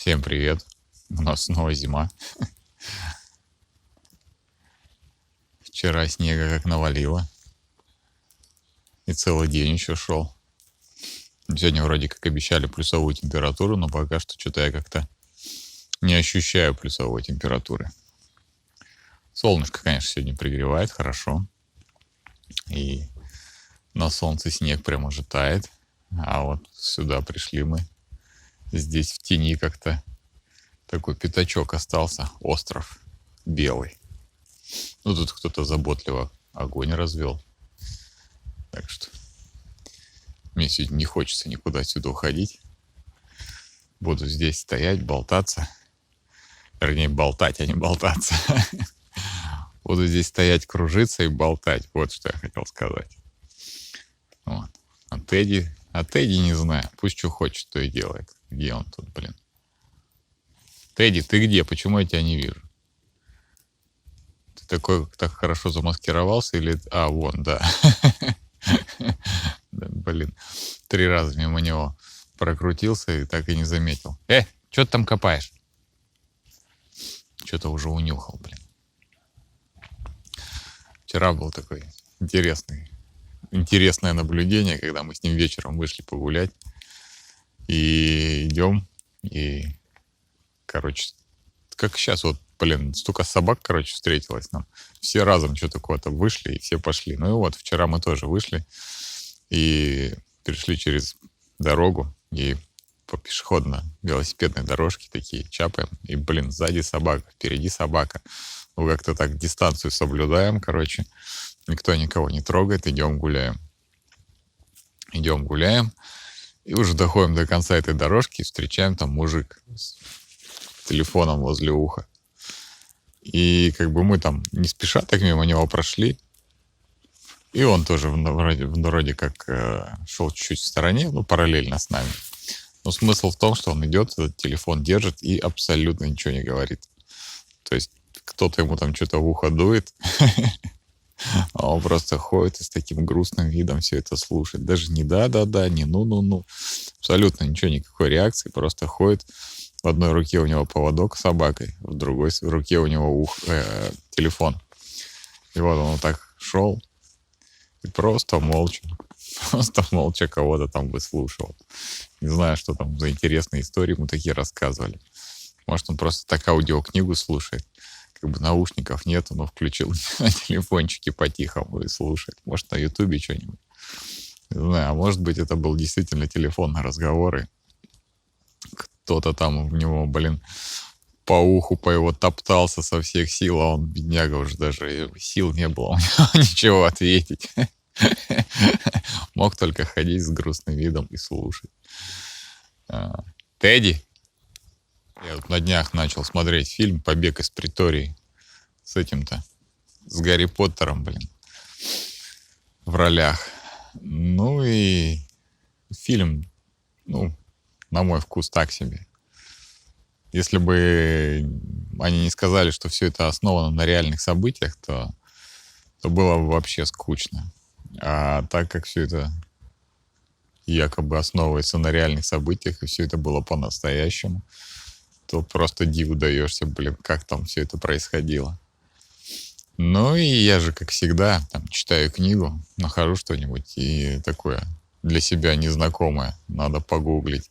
Всем привет. У нас снова зима. Вчера снега как навалило. И целый день еще шел. Сегодня вроде как обещали плюсовую температуру, но пока что я как-то не ощущаю плюсовой температуры. Солнышко, конечно, сегодня пригревает хорошо. И на солнце снег прям уже тает. А вот сюда пришли мы. Здесь в тени как-то такой пятачок остался. Остров белый. Ну, тут кто-то заботливо огонь развел. Так что мне сегодня не хочется никуда отсюда уходить. Буду здесь стоять, болтаться. Вернее, болтать, а не болтаться. Буду здесь стоять, кружиться и болтать. Вот что я хотел сказать. Вот. А Тедди не знаю. Пусть что хочет, то и делает. Где он тут, блин? Тедди, ты где? Почему я тебя не вижу? Ты такой так хорошо замаскировался или... А, вон, да. Блин, 3 раза мимо него прокрутился и так и не заметил. Что ты там копаешь? Что-то уже унюхал, блин. Вчера был такой интересное наблюдение, когда мы с ним вечером вышли погулять. И идем, и, короче, как сейчас вот, блин, столько собак, короче, встретилось нам. Все разом что-то куда-то вышли, и все пошли. Ну и вот, вчера мы тоже вышли и перешли через дорогу, и по пешеходно-велосипедной дорожке такие чапаем, и, блин, сзади собака, впереди собака. Мы как-то так дистанцию соблюдаем, короче. Никто никого не трогает, идем гуляем. Идем гуляем, и уже доходим до конца этой дорожки и встречаем там мужик с телефоном возле уха. И как бы мы там не спеша так мимо него прошли, и он тоже вроде как шел чуть-чуть в стороне, ну, параллельно с нами. Но смысл в том, что он идет, этот телефон держит и абсолютно ничего не говорит. То есть кто-то ему там что-то в ухо дует, а он просто ходит и с таким грустным видом все это слушает. Даже не да-да-да, не ну-ну-ну. Абсолютно ничего, никакой реакции. Просто ходит. В одной руке у него поводок с собакой, в другой руке у него телефон. И вот он так шел и просто молча кого-то там выслушивал. Не знаю, что там за интересные истории ему такие рассказывали. Может, он просто так аудиокнигу слушает. Как бы наушников нету, но включил на телефончике по-тихому и слушает. Может, на Ютубе что-нибудь. Не знаю, а может быть, это был действительно телефонный разговор, и кто-то там в него, блин, по уху, по его топтался со всех сил, а он, бедняга, уже даже сил не было у него ничего ответить. Мог только ходить с грустным видом и слушать. Тедди? Я вот на днях начал смотреть фильм «Побег из Претории» с этим-то, с Гарри Поттером, блин, в ролях. Ну и фильм, ну, на мой вкус, так себе. Если бы они не сказали, что все это основано на реальных событиях, то было бы вообще скучно. А так как все это якобы основывается на реальных событиях, и все это было по-настоящему, то просто диву даешься, блин, как там все это происходило. Ну и я же, как всегда, там читаю книгу, нахожу что-нибудь и такое для себя незнакомое, надо погуглить.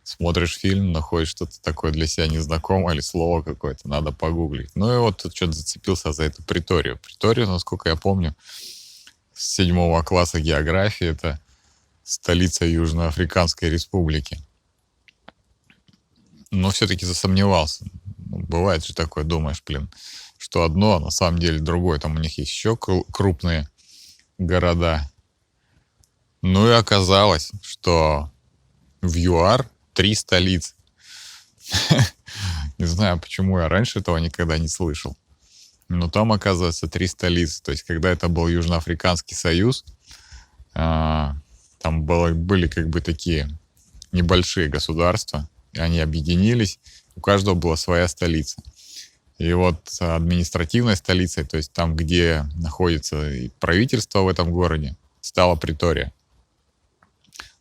Смотришь фильм, находишь что-то такое для себя незнакомое или слово какое-то, надо погуглить. Ну и вот тут что-то зацепился за эту Преторию. Претория, насколько я помню, с 7 класса географии, это столица Южноафриканской Республики. Но все-таки засомневался. Бывает же такое, думаешь, блин, что одно, а на самом деле другое. Там у них есть еще крупные города. Ну и оказалось, что в ЮАР 3 столицы. Не знаю, почему я раньше этого никогда не слышал. Но там, оказывается, 3 столицы. То есть, когда это был Южноафриканский союз, там были как бы такие небольшие государства, и они объединились, у каждого была своя столица. И вот административной столицей, то есть там, где находится и правительство в этом городе, стала Претория.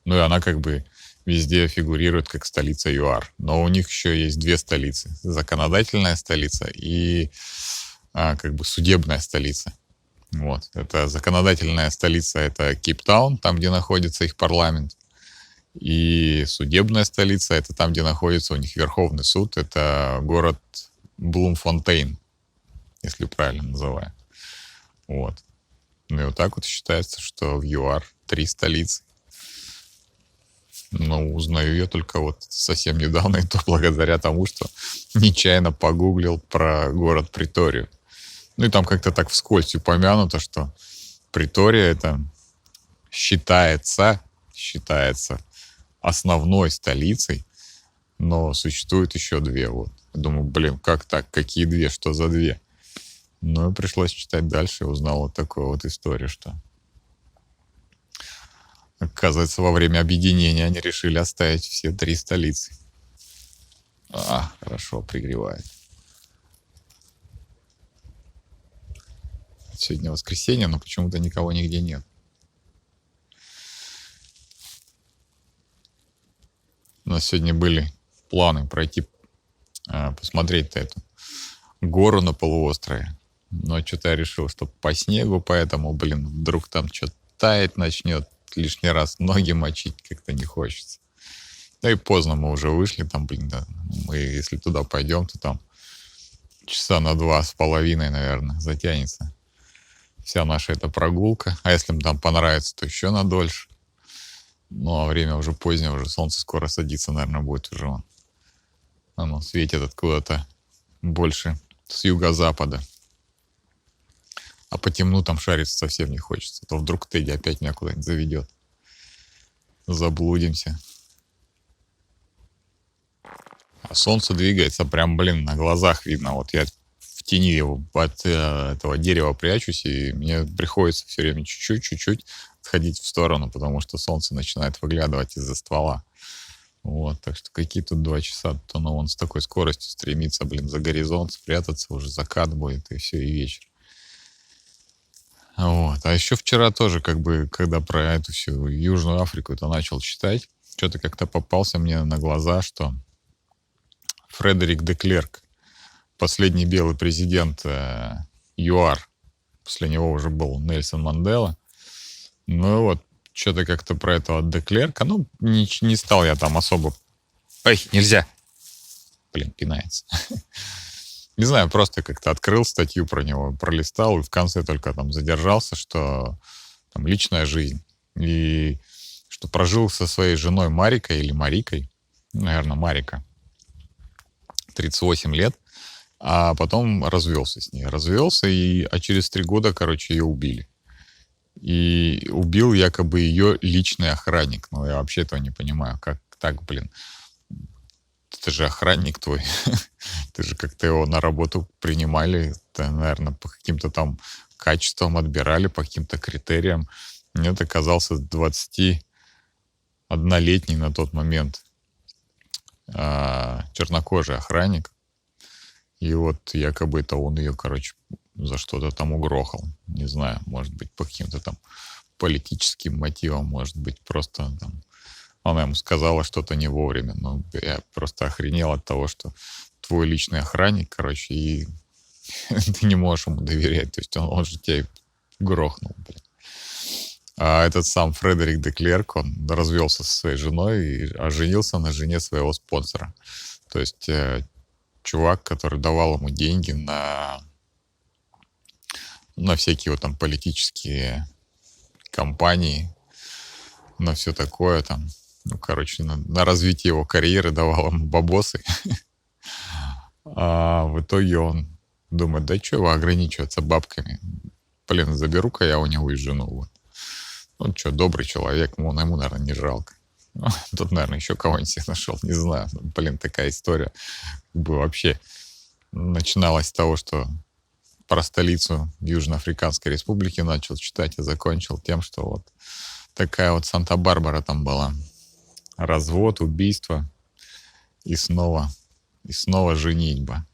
Ну и она как бы везде фигурирует как столица ЮАР. Но у них еще есть две столицы. Законодательная столица и как бы судебная столица. Вот. Это законодательная столица, это Кейптаун, там, где находится их парламент. И судебная столица, это там, где находится у них Верховный суд, это город Блумфонтейн, если правильно называю. Вот. Ну и вот так вот считается, что в ЮАР 3 столицы. Но узнаю я только вот совсем недавно, и то благодаря тому, что нечаянно погуглил про город Приторию. Ну и там как-то так вскользь упомянуто, что Притория это считается основной столицей, но существует еще две. Вот. Думаю, блин, как так? Какие две? Что за две? Ну и пришлось читать дальше и узнал вот такую вот историю, что оказывается, во время объединения они решили оставить все 3 столицы. Хорошо, пригревает. Сегодня воскресенье, но почему-то никого нигде нет. У нас сегодня были планы пройти, посмотреть эту гору на полуострове. Но что-то я решил, что по снегу, поэтому, вдруг там что-то таять начнет, лишний раз ноги мочить как-то не хочется. Да и поздно мы уже вышли, там, да, мы если туда пойдем, то там часа на 2,5, наверное, затянется вся наша эта прогулка. А если им там понравится, то еще на дольше. Ну, а время уже позднее, уже солнце скоро садится, наверное, будет уже. Оно светит откуда-то больше с юго-запада. А по темну там шариться совсем не хочется. То вдруг Тедди опять меня куда-нибудь заведет. Заблудимся. А солнце двигается прям, на глазах видно. Вот я в тени его от этого дерева прячусь, и мне приходится все время чуть-чуть отходить в сторону, потому что солнце начинает выглядывать из-за ствола. Вот, так что какие тут 2 часа, то он с такой скоростью стремится, за горизонт спрятаться, уже закат будет, и все, и вечер. Вот. А еще вчера тоже, когда про эту всю Южную Африку это начал читать, что-то как-то попался мне на глаза, что Фредерик де Клерк, последний белый президент ЮАР, после него уже был Нельсон Мандела. Ну вот, что-то как-то про этого де Клерка, не стал я там особо... Ой, нельзя! Пинается. Не знаю, просто как-то открыл статью про него, пролистал, и в конце только там задержался, что там личная жизнь. И что прожил со своей женой Марикой или Марикой, наверное, Марика, 38 лет, а потом развелся с ней. А через 3 года, ее убили. И убил якобы ее личный охранник. Но я вообще этого не понимаю. Как так, Это же охранник твой. Ты же как-то его на работу принимали. Это, наверное, по каким-то там качествам отбирали, по каким-то критериям. Нет, оказался 21-летний на тот момент чернокожий охранник. И вот якобы это он ее, за что-то там угрохал. Не знаю, может быть, по каким-то там политическим мотивам, может быть, просто там она ему сказала что-то не вовремя. Но я просто охренел от того, что твой личный охранник, и ты не можешь ему доверять. То есть он же тебя грохнул, А этот сам Фредерик де Клерк, он развелся со своей женой, а женился на жене своего спонсора. То есть чувак, который давал ему деньги на всякие вот там политические кампании, на все такое там. На развитие его карьеры давал ему бабосы. А в итоге он думает, да что его ограничиваться бабками? Заберу-ка я у него и жену. Вот. Он что, добрый человек, ему, наверное, не жалко. Тут, наверное, еще кого-нибудь себе нашел, не знаю. Такая история вообще начиналась с того, что про столицу Южноафриканской Республики начал читать, и закончил тем, что вот такая вот Санта-Барбара там была. Развод, убийство и снова женитьба.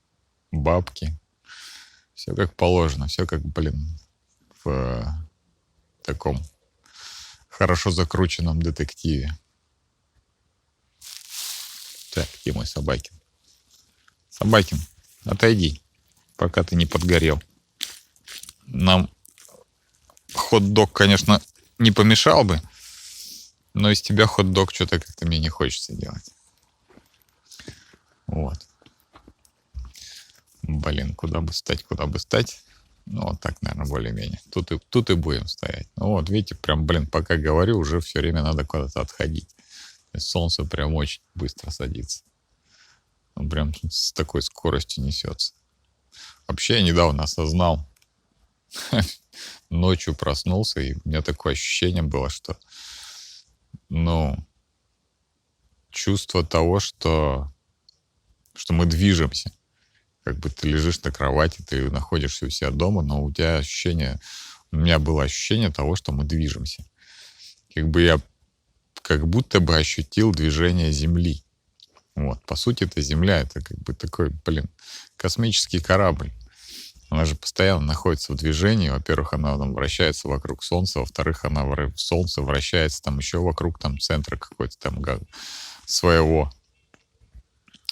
Бабки. Все как положено, все как, в таком хорошо закрученном детективе. Где мой Собакин? Собакин, отойди, пока ты не подгорел. Нам хот-дог, конечно, не помешал бы, но из тебя хот-дог что-то как-то мне не хочется делать. Вот. Блин, куда бы стать? Ну, вот так, наверное, более-менее. Тут и будем стоять. Ну, вот, видите, прям, блин, пока говорю, уже все время надо куда-то отходить. То есть солнце прям очень быстро садится. Он прям с такой скоростью несется. Вообще, я недавно осознал, ночью проснулся, и у меня такое ощущение было, что, ну, чувство того, что мы движемся. Как бы ты лежишь на кровати, ты находишься у себя дома, но у меня было ощущение того, что мы движемся. Я как будто бы ощутил движение Земли. Вот. По сути, это Земля, это как бы такой, блин, космический корабль. Она же постоянно находится в движении. Во-первых, она там вращается вокруг Солнца, во-вторых, Солнце вращается там еще вокруг там центра какой-то там своего.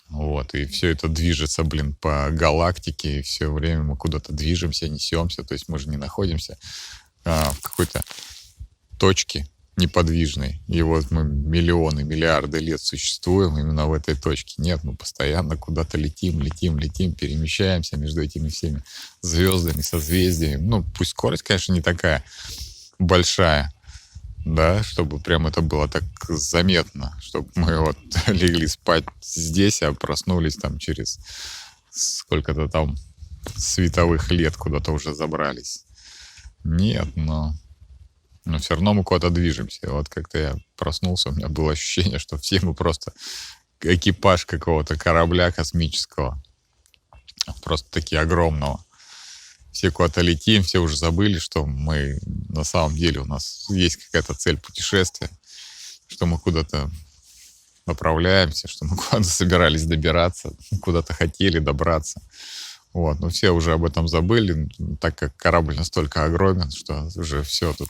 Вот, и все это движется, блин, по галактике, и все время мы куда-то движемся, несемся, то есть мы же не находимся в какой-то точке неподвижной. И вот мы миллионы, миллиарды лет существуем именно в этой точке. Нет, мы постоянно куда-то летим, перемещаемся между этими всеми звездами, созвездиями. Ну, пусть скорость, конечно, не такая большая, да, чтобы прям это было так заметно, чтобы мы вот легли спать здесь, а проснулись там через сколько-то там световых лет куда-то уже забрались. Нет, но все равно мы куда-то движемся. Вот как-то я проснулся, у меня было ощущение, что все мы просто экипаж какого-то корабля космического, просто таки огромного. Все куда-то летим, все уже забыли, что мы на самом деле у нас есть какая-то цель путешествия, что мы куда-то направляемся, что мы куда-то собирались добираться, куда-то хотели добраться. Вот. Но все уже об этом забыли, так как корабль настолько огромен, что уже все тут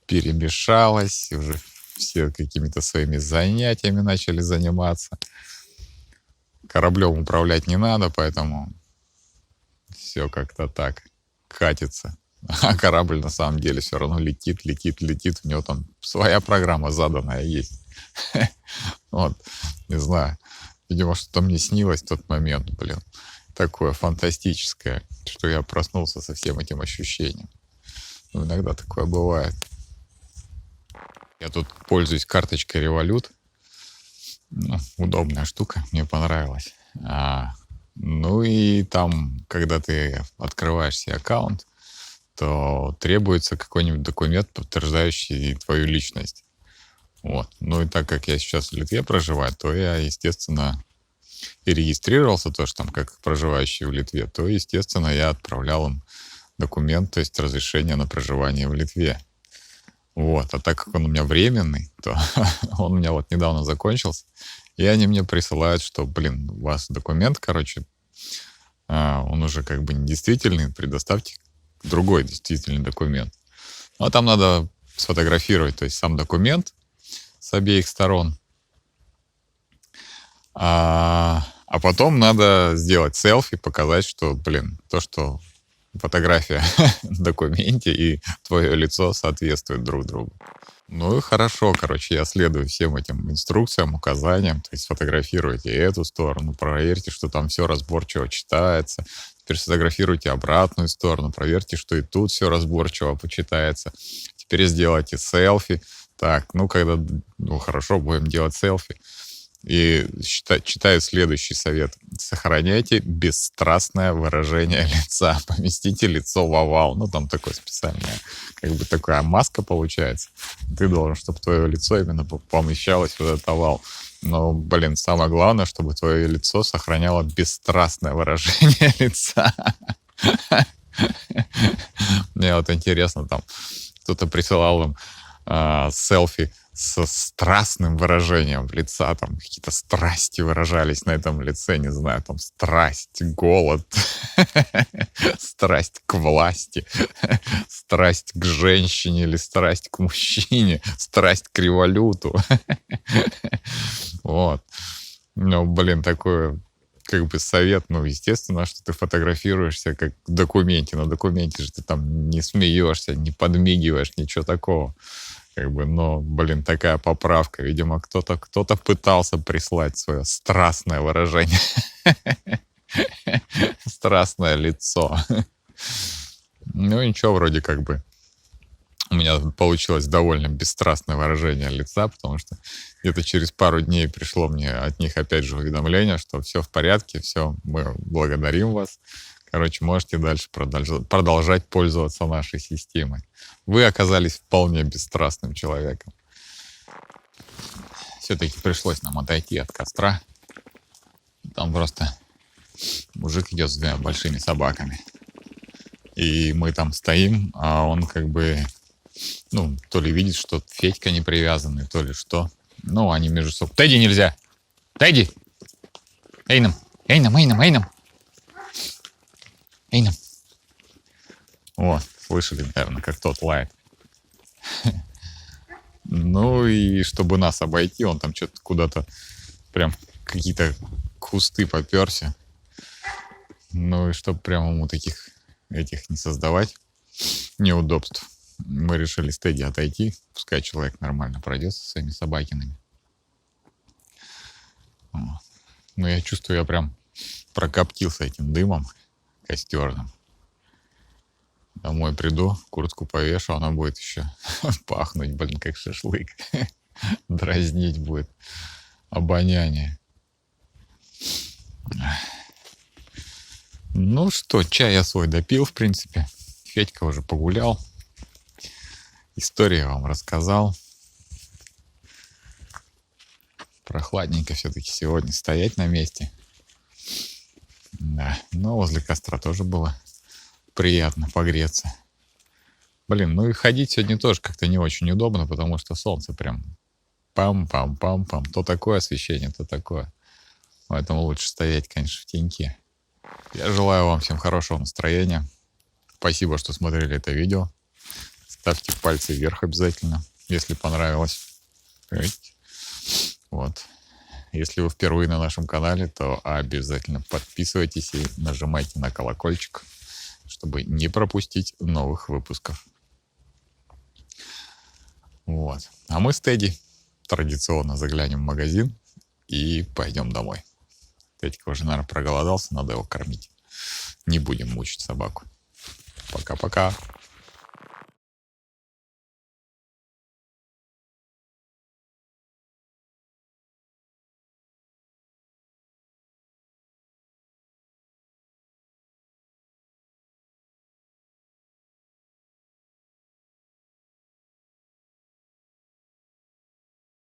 перемешалось, уже все какими-то своими занятиями начали заниматься. Кораблем управлять не надо, поэтому все как-то так катится. А корабль на самом деле все равно летит. У него там своя программа заданная есть. Вот, не знаю. Видимо, что-то мне снилось в тот момент, блин. Такое фантастическое, что я проснулся со всем этим ощущением. Ну, иногда такое бывает. Я тут пользуюсь карточкой Revolut. Ну, удобная штука, мне понравилась. Ну и там, когда ты открываешь себе аккаунт, то требуется какой-нибудь документ, подтверждающий твою личность. Вот. Ну и так как я сейчас в Литве проживаю, то я, естественно, и регистрировался тоже там как проживающий в Литве, то, естественно, я отправлял им документ, то есть разрешение на проживание в Литве. Вот. А так как он у меня временный, то он у меня вот недавно закончился, и они мне присылают, что, блин, у вас документ, короче, он уже как бы недействительный, предоставьте другой действительный документ. Ну, а там надо сфотографировать, то есть сам документ с обеих сторон, а потом надо сделать селфи, показать, что, блин, то, что фотография в документе и твое лицо соответствуют друг другу. Ну и хорошо, короче, я следую всем этим инструкциям, указаниям, то есть сфотографируйте эту сторону, проверьте, что там все разборчиво читается, теперь сфотографируйте обратную сторону, проверьте, что и тут все разборчиво почитается, теперь сделайте селфи, так, ну хорошо, будем делать селфи. И читаю следующий совет. Сохраняйте бесстрастное выражение лица. Поместите лицо в овал. Ну, там такое специальное, как бы такая маска получается. Ты должен, чтобы твое лицо именно помещалось в этот овал. Но, блин, самое главное, чтобы твое лицо сохраняло бесстрастное выражение лица. Мне вот интересно, там кто-то присылал им селфи со страстным выражением лица, там какие-то страсти выражались на этом лице, не знаю, там страсть, голод, страсть к власти, страсть к женщине или страсть к мужчине, страсть к революту. Вот. реально, блин, такое, как бы совет, ну, естественно, что ты фотографируешься как в документе. На документе же ты там не смеешься, не подмигиваешь, ничего такого. Как бы, но, блин, такая поправка. Видимо, кто-то пытался прислать свое страстное выражение. Страстное лицо. Ну, ничего, вроде как бы у меня получилось довольно бесстрастное выражение лица, потому что где-то через пару дней пришло мне от них опять же уведомление, что все в порядке, все, мы благодарим вас. Короче, можете дальше продолжать пользоваться нашей системой. Вы оказались вполне бесстрастным человеком. Все-таки пришлось нам отойти от костра. Там просто мужик идет с двумя большими собаками. И мы там стоим, а он как бы, ну, то ли видит, что Федька не привязанный, то ли что. Ну, они между собой... Тедди нельзя! Тедди! Эйном! Эйном, Эйном, Эйном! Эйном! Вот, слышали, наверное, как тот лает. Ну и чтобы нас обойти, он там что-то куда-то прям какие-то кусты поперся. Ну и чтобы прям ему таких этих не создавать неудобств, мы решили с Тедди отойти. Пускай человек нормально пройдет со своими собакинами. Вот. Но я чувствую, я прям прокоптился этим дымом костерным. Домой приду, куртку повешу, она будет еще пахнуть, блин, как шашлык. Дразнить будет обоняние. Ну что, чай я свой допил, в принципе. Федька уже погулял. Историю вам рассказал. Прохладненько все-таки сегодня стоять на месте. Да, но возле костра тоже было приятно погреться. Блин, ну и ходить сегодня тоже как-то не очень удобно, потому что солнце прям пам-пам-пам-пам. То такое освещение, то такое. Поэтому лучше стоять, конечно, в теньке. Я желаю вам всем хорошего настроения. Спасибо, что смотрели это видео. Ставьте пальцы вверх обязательно, если понравилось. Вот. Если вы впервые на нашем канале, то обязательно подписывайтесь и нажимайте на колокольчик, чтобы не пропустить новых выпусков. Вот. А мы с Тедди традиционно заглянем в магазин и пойдем домой. Тедька уже, наверное, проголодался, надо его кормить. Не будем мучить собаку. Пока-пока.